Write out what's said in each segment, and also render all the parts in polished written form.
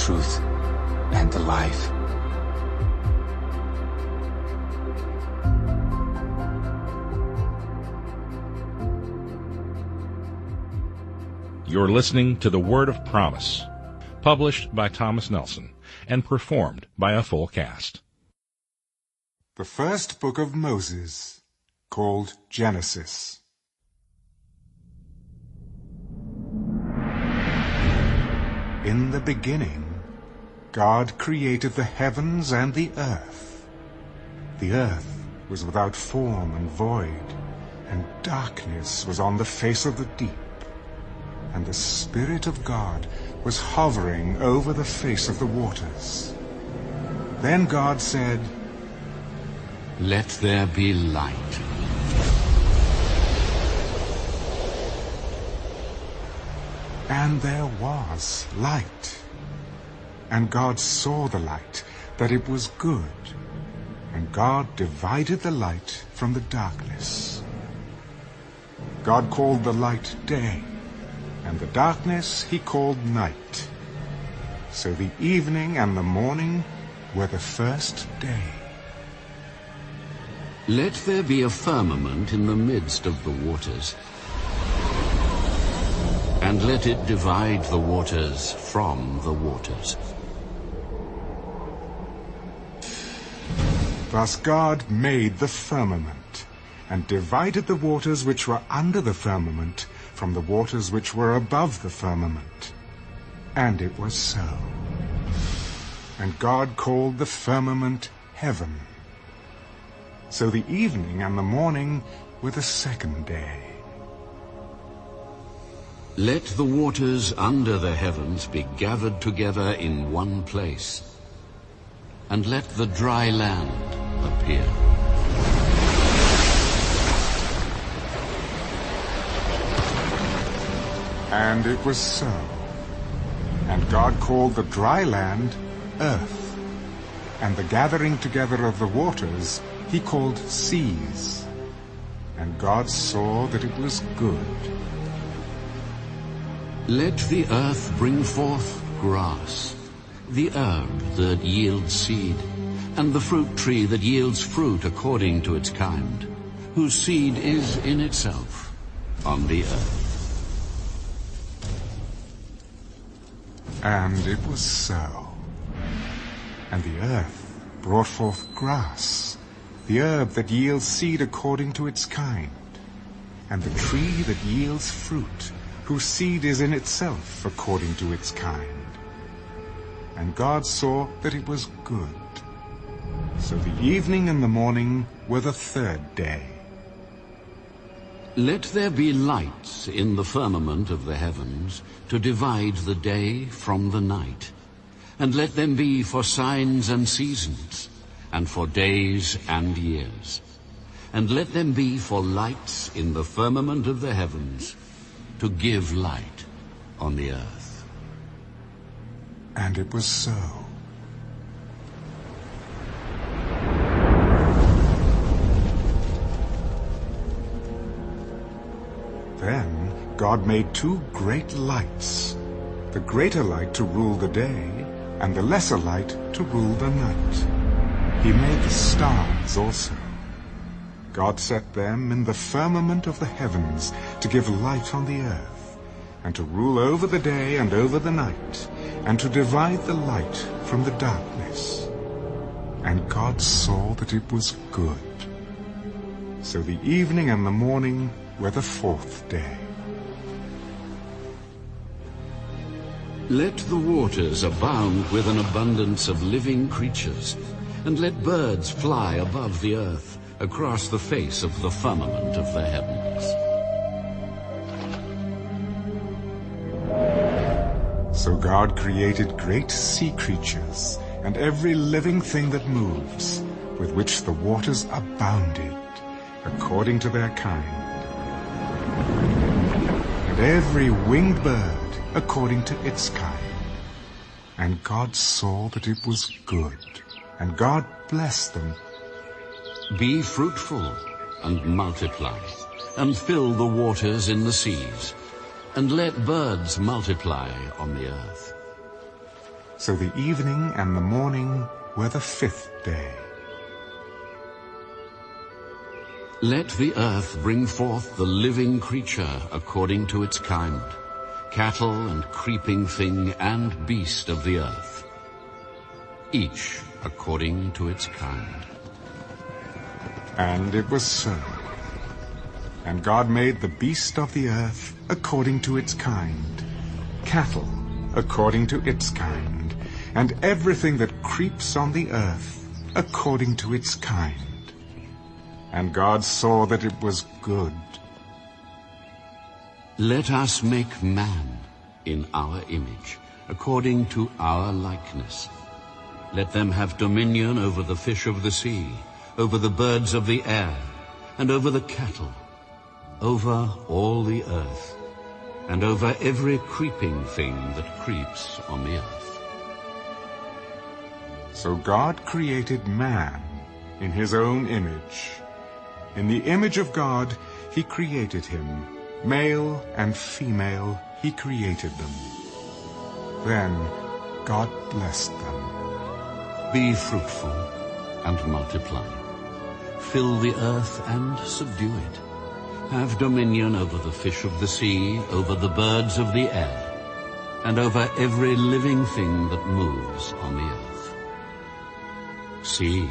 truth, and the life. You're listening to The Word of Promise, published by Thomas Nelson and performed by a full cast. The first book of Moses, called Genesis. In the beginning, God created the heavens and the earth. The earth was without form and void, and darkness was on the face of the deep. And the Spirit of God was hovering over the face of the waters. Then God said, "Let there be light." And there was light. And God saw the light, that it was good. And God divided the light from the darkness. God called the light day, and the darkness he called night. So the evening and the morning were the first day. Let there be a firmament in the midst of the waters, and let it divide the waters from the waters. Thus God made the firmament, and divided the waters which were under the firmament from the waters which were above the firmament. And it was so. And God called the firmament heaven. So the evening and the morning were the second day. Let the waters under the heavens be gathered together in one place, and let the dry land appear. And it was so. And God called the dry land earth, and the gathering together of the waters he called seas. And God saw that it was good. Let the earth bring forth grass, the herb that yields seed, and the fruit tree that yields fruit according to its kind, whose seed is in itself on the earth. And it was so. And the earth brought forth grass, the herb that yields seed according to its kind, and the tree that yields fruit, whose seed is in itself according to its kind. And God saw that it was good. So the evening and the morning were the third day. Let there be lights in the firmament of the heavens to divide the day from the night, and let them be for signs and seasons, and for days and years. And let them be for lights in the firmament of the heavens, to give light on the earth. And it was so. Then God made two great lights, the greater light to rule the day, and the lesser light to rule the night. He made the stars also. God set them in the firmament of the heavens to give light on the earth, and to rule over the day and over the night, and to divide the light from the darkness. And God saw that it was good. So the evening and the morning were the fourth day. Let the waters abound with an abundance of living creatures, and let birds fly above the earth across the face of the firmament of the heavens. So God created great sea creatures, and every living thing that moves, with which the waters abounded, according to their kind. And every winged bird according to its kind. And God saw that it was good, and God blessed them. Be fruitful and multiply, and fill the waters in the seas, and let birds multiply on the earth. So the evening and the morning were the 5th day. Let the earth bring forth the living creature according to its kind, cattle and creeping thing and beast of the earth, each according to its kind. And it was so. And God made the beast of the earth according to its kind, cattle according to its kind, and everything that creeps on the earth according to its kind. And God saw that it was good. Let us make man in our image, according to our likeness. Let them have dominion over the fish of the sea, over the birds of the air, and over the cattle, over all the earth, and over every creeping thing that creeps on the earth. So God created man in his own image. In the image of God he created him. Male and female he created them. Then God blessed them. Be fruitful and multiply. Fill the earth and subdue it. Have dominion over the fish of the sea, over the birds of the air, and over every living thing that moves on the earth. See,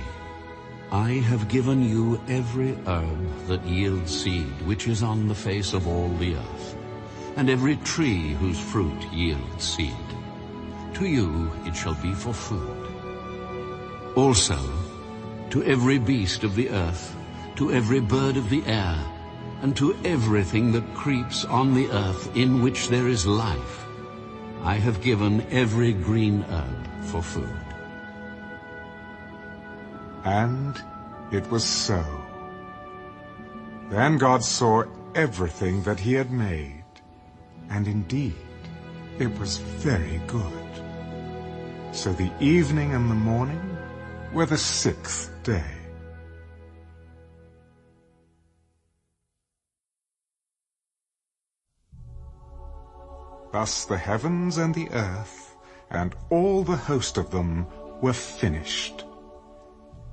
I have given you every herb that yields seed, which is on the face of all the earth, and every tree whose fruit yields seed. To you it shall be for food. Also, to every beast of the earth, to every bird of the air, and to everything that creeps on the earth in which there is life, I have given every green herb for food. And it was so. Then God saw everything that he had made, and indeed it was very good. So the evening and the morning were the 6th day. Thus the heavens and the earth and all the host of them were finished.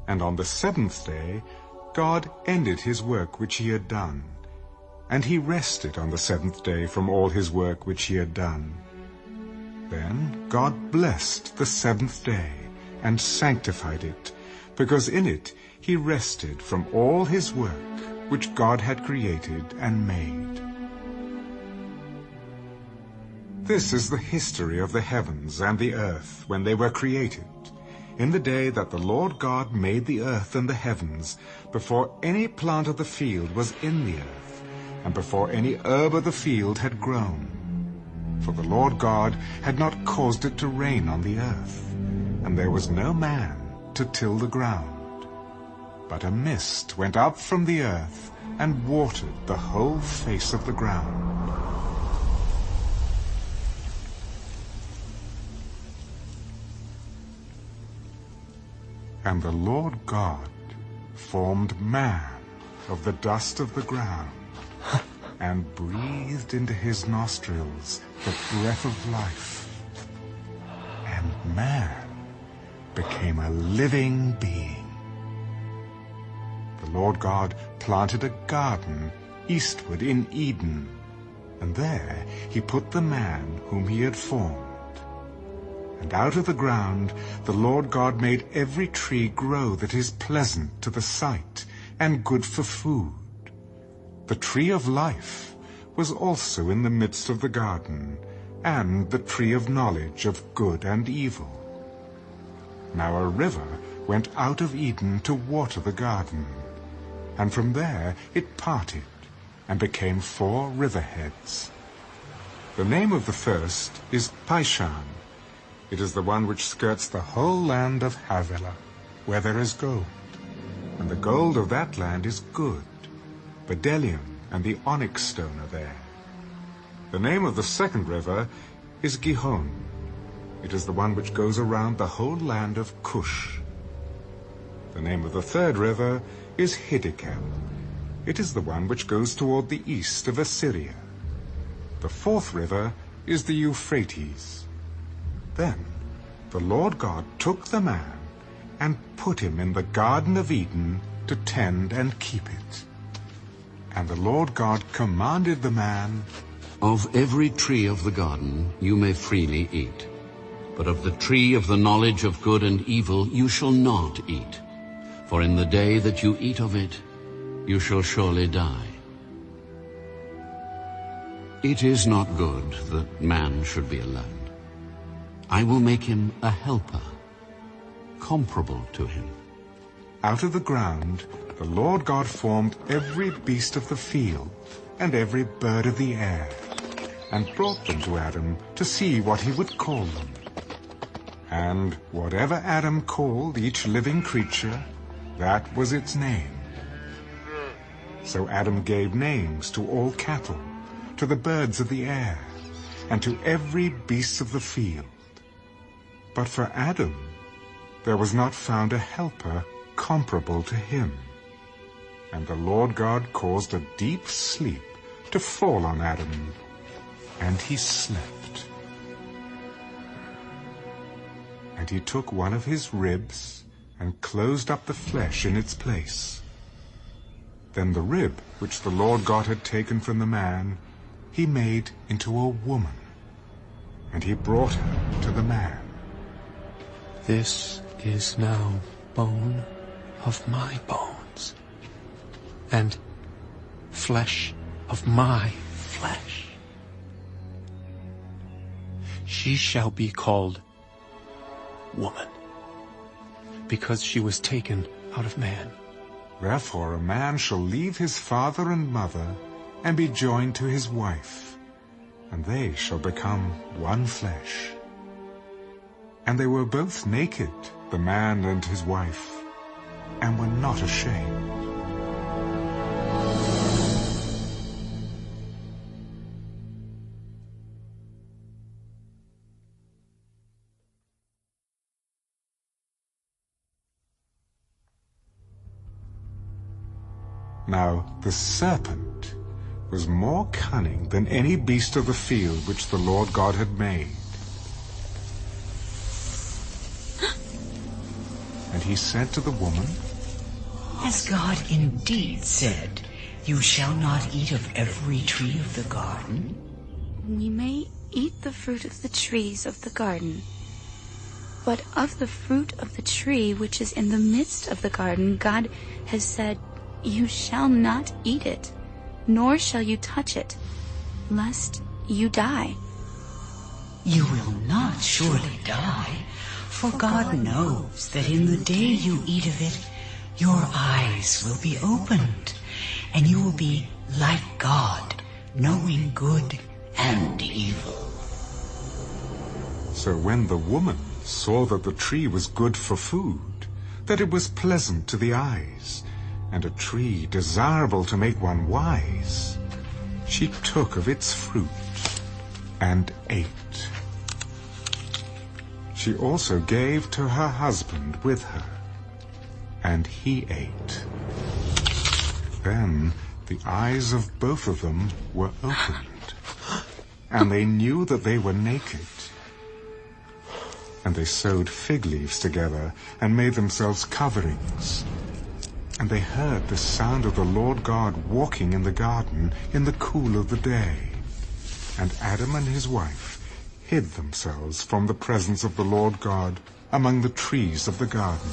And on the 7th day God ended his work which he had done, and he rested on the 7th day from all his work which he had done. Then God blessed the 7th day and sanctified it, because in it he rested from all his work which God had created and made. This is the history of the heavens and the earth when they were created, in the day that the Lord God made the earth and the heavens, before any plant of the field was in the earth, and before any herb of the field had grown. For the Lord God had not caused it to rain on the earth, and there was no man to till the ground. But a mist went up from the earth and watered the whole face of the ground. And the Lord God formed man of the dust of the ground, and breathed into his nostrils the breath of life. And man became a living being. The Lord God planted a garden eastward in Eden, and there he put the man whom he had formed. And out of the ground the Lord God made every tree grow that is pleasant to the sight and good for food. The tree of life was also in the midst of the garden, and the tree of knowledge of good and evil. Now a river went out of Eden to water the garden, and from there it parted and became 4 riverheads. The name of the first is Pishon. It is the one which skirts the whole land of Havilah, where there is gold. And the gold of that land is good. Bdellium and the onyx stone are there. The name of the second river is Gihon. It is the one which goes around the whole land of Cush. The name of the third river is Hiddekel. It is the one which goes toward the east of Assyria. The fourth river is the Euphrates. Then the Lord God took the man and put him in the Garden of Eden to tend and keep it. And the Lord God commanded the man, Of every tree of the garden you may freely eat, but of the tree of the knowledge of good and evil you shall not eat, for in the day that you eat of it, you shall surely die. It is not good that man should be alone. I will make him a helper, comparable to him. out of the ground the Lord God formed every beast of the field and every bird of the air, and brought them to Adam to see what he would call them. And whatever Adam called each living creature, that was its name. So Adam gave names to all cattle, to the birds of the air, and to every beast of the field. But for Adam there was not found a helper comparable to him. And the Lord God caused a deep sleep to fall on Adam, and he slept. And he took one of his ribs and closed up the flesh in its place. Then the rib which the Lord God had taken from the man he made into a woman, and he brought her to the man. This is now bone of my bones, and flesh of my flesh. She shall be called woman, because she was taken out of man. Therefore a man shall leave his father and mother, and be joined to his wife, and they shall become one flesh. And they were both naked, the man and his wife, and were not ashamed. Now the serpent was more cunning than any beast of the field which the Lord God had made. And he said to the woman, Has God indeed said, You shall not eat of every tree of the garden? We may eat the fruit of the trees of the garden, but of the fruit of the tree which is in the midst of the garden, God has said, You shall not eat it, nor shall you touch it, lest you die. You will not surely die, for God knows that in the day you eat of it, your eyes will be opened, and you will be like God, knowing good and evil. So when the woman saw that the tree was good for food, that it was pleasant to the eyes, and a tree desirable to make one wise, she took of its fruit and ate. She also gave to her husband with her, and he ate. Then the eyes of both of them were opened, and they knew that they were naked. And they sewed fig leaves together and made themselves coverings. And they heard the sound of the Lord God walking in the garden in the cool of the day. And Adam and his wife hid themselves from the presence of the Lord God among the trees of the garden.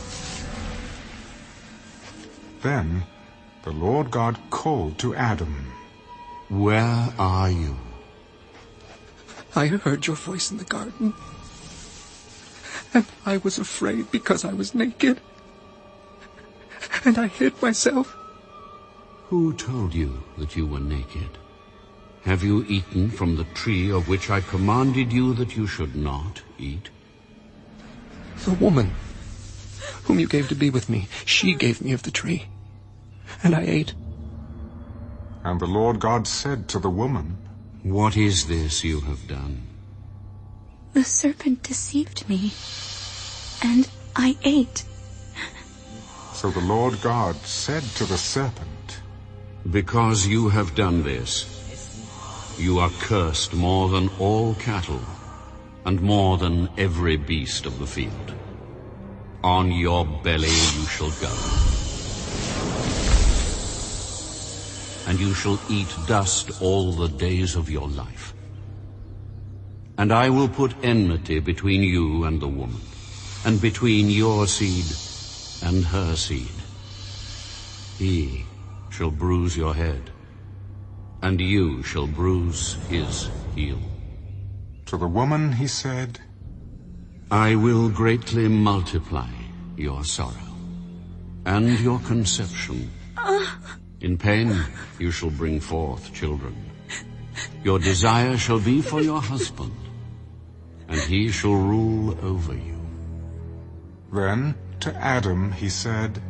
Then the Lord God called to Adam, Where are you? I heard your voice in the garden, and I was afraid because I was naked, and I hid myself. Who told you that you were naked? Have you eaten from the tree of which I commanded you that you should not eat? The woman whom you gave to be with me, she gave me of the tree, and I ate. And the Lord God said to the woman, What is this you have done? The serpent deceived me, and I ate. So the Lord God said to the serpent, Because you have done this, you are cursed more than all cattle, and more than every beast of the field. On your belly you shall go, and you shall eat dust all the days of your life. And I will put enmity between you and the woman, and between your seed and her seed. He shall bruise your head, and you shall bruise his heel. To the woman he said, I will greatly multiply your sorrow and your conception. In pain you shall bring forth children. Your desire shall be for your husband, and he shall rule over you. Then to Adam he said,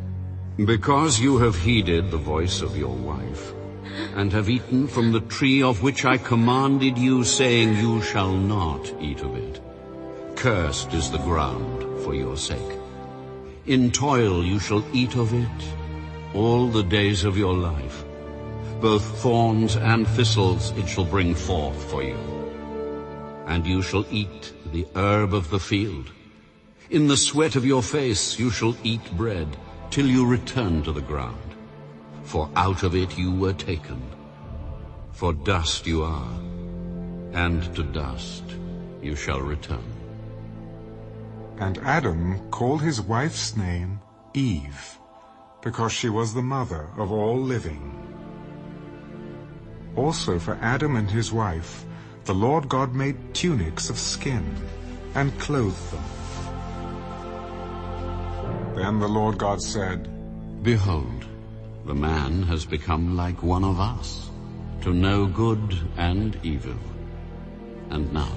Because you have heeded the voice of your wife, and have eaten from the tree of which I commanded you, saying, You shall not eat of it. Cursed is the ground for your sake. In toil you shall eat of it all the days of your life. Both thorns and thistles it shall bring forth for you. And you shall eat the herb of the field. In the sweat of your face you shall eat bread, till you return to the ground. For out of it you were taken. For dust you are, and to dust you shall return. And Adam called his wife's name Eve, because she was the mother of all living. Also for Adam and his wife, the Lord God made tunics of skin and clothed them. Then the Lord God said, Behold, the man has become like one of us, to know good and evil. And now,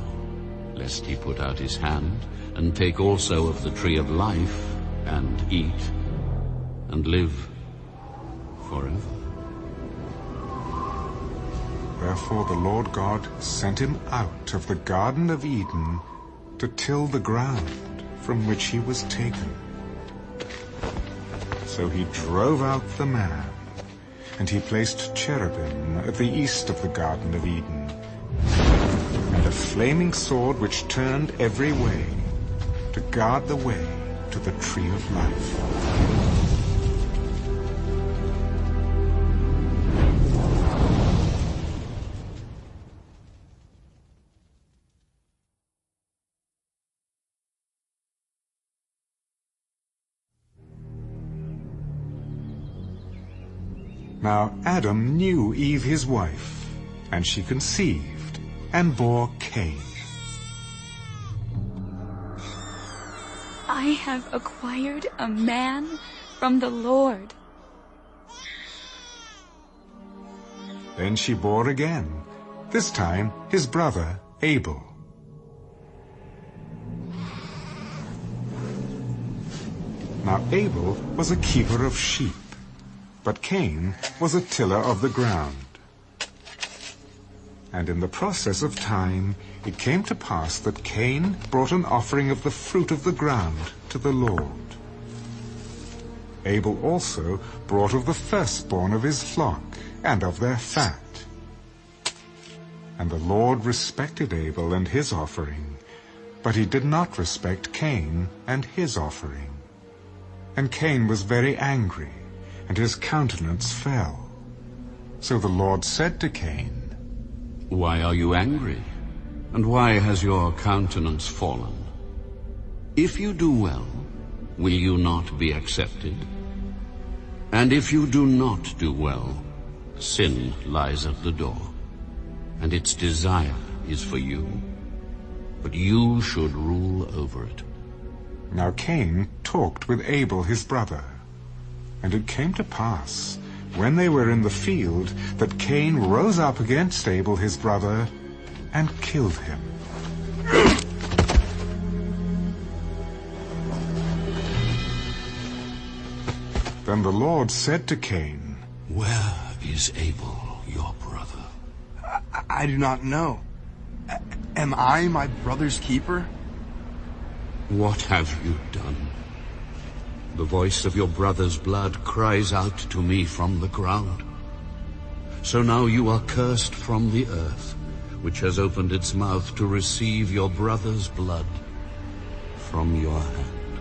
lest he put out his hand, and take also of the tree of life, and eat, and live forever. Therefore the Lord God sent him out of the Garden of Eden to till the ground from which he was taken. So he drove out the man, and he placed cherubim at the east of the Garden of Eden, and a flaming sword which turned every way, to guard the way to the tree of life. Now Adam knew Eve his wife, and she conceived, and bore Cain. I have acquired a man from the Lord. Then she bore again, this time his brother Abel. Now Abel was a keeper of sheep, but Cain was a tiller of the ground. And in the process of time it came to pass that Cain brought an offering of the fruit of the ground to the Lord. Abel also brought of the firstborn of his flock and of their fat. And the Lord respected Abel and his offering, but he did not respect Cain and his offering. And Cain was very angry, and his countenance fell. So the Lord said to Cain, Why are you angry? And why has your countenance fallen? If you do well, will you not be accepted? And if you do not do well, sin lies at the door, and its desire is for you, but you should rule over it. Now Cain talked with Abel his brother. And it came to pass, when they were in the field, that Cain rose up against Abel his brother, and killed him. Then the Lord said to Cain, Where is Abel, your brother? I do not know. Am I my brother's keeper? What have you done? The voice of your brother's blood cries out to me from the ground. So now you are cursed from the earth, which has opened its mouth to receive your brother's blood from your hand.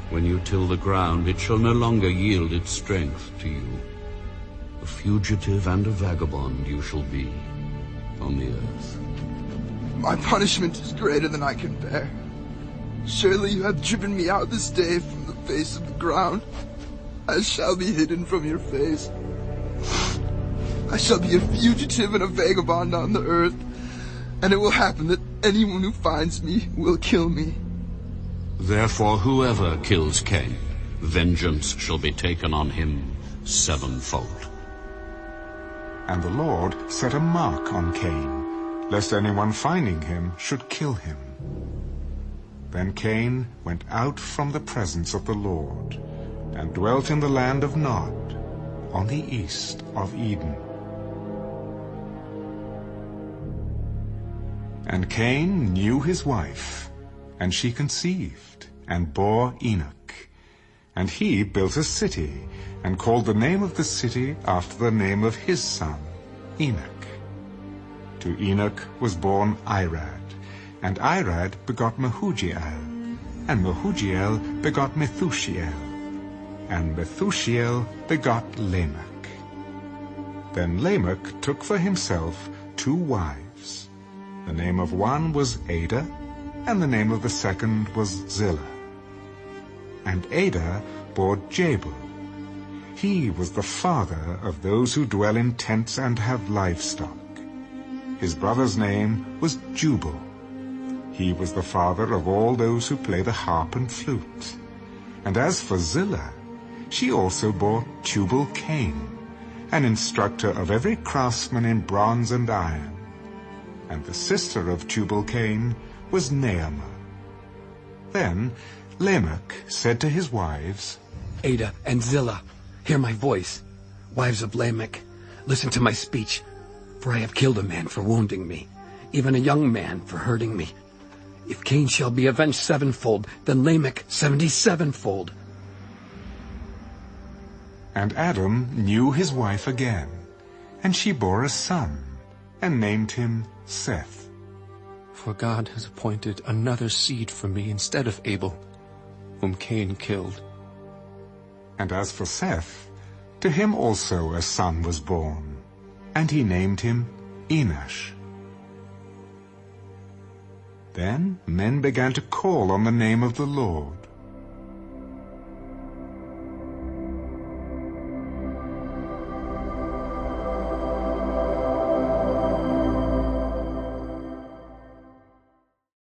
When you till the ground, it shall no longer yield its strength to you. A fugitive and a vagabond you shall be on the earth. My punishment is greater than I can bear. Surely you have driven me out this day from the face of the ground. I shall be hidden from your face. I shall be a fugitive and a vagabond on the earth, and it will happen that anyone who finds me will kill me. Therefore whoever kills Cain, vengeance shall be taken on him sevenfold. And the Lord set a mark on Cain, lest anyone finding him should kill him. Then Cain went out from the presence of the Lord, and dwelt in the land of Nod, on the east of Eden. And Cain knew his wife, and she conceived, and bore Enoch. And he built a city, and called the name of the city after the name of his son, Enoch. To Enoch was born Irad, and Irad begot Mehujael, and Mehujael begot Methushael, and Methushael begot Lamech. Then Lamech took for himself 2 wives. The name of one was Ada, and the name of the second was Zillah. And Ada bore Jabal. He was the father of those who dwell in tents and have livestock. His brother's name was Jubal. He was the father of all those who play the harp and flute. And as for Zillah, she also bore Tubal-Cain, an instructor of every craftsman in bronze and iron. And the sister of Tubal-Cain was Naamah. Then Lamech said to his wives, Ada and Zillah, hear my voice. Wives of Lamech, listen to my speech, for I have killed a man for wounding me, even a young man for hurting me. If Cain shall be avenged 7-fold, then Lamech 77-fold. And Adam knew his wife again, and she bore a son, and named him Seth. For God has appointed another seed for me instead of Abel, whom Cain killed. And as for Seth, to him also a son was born, and he named him Enosh. Then men began to call on the name of the Lord,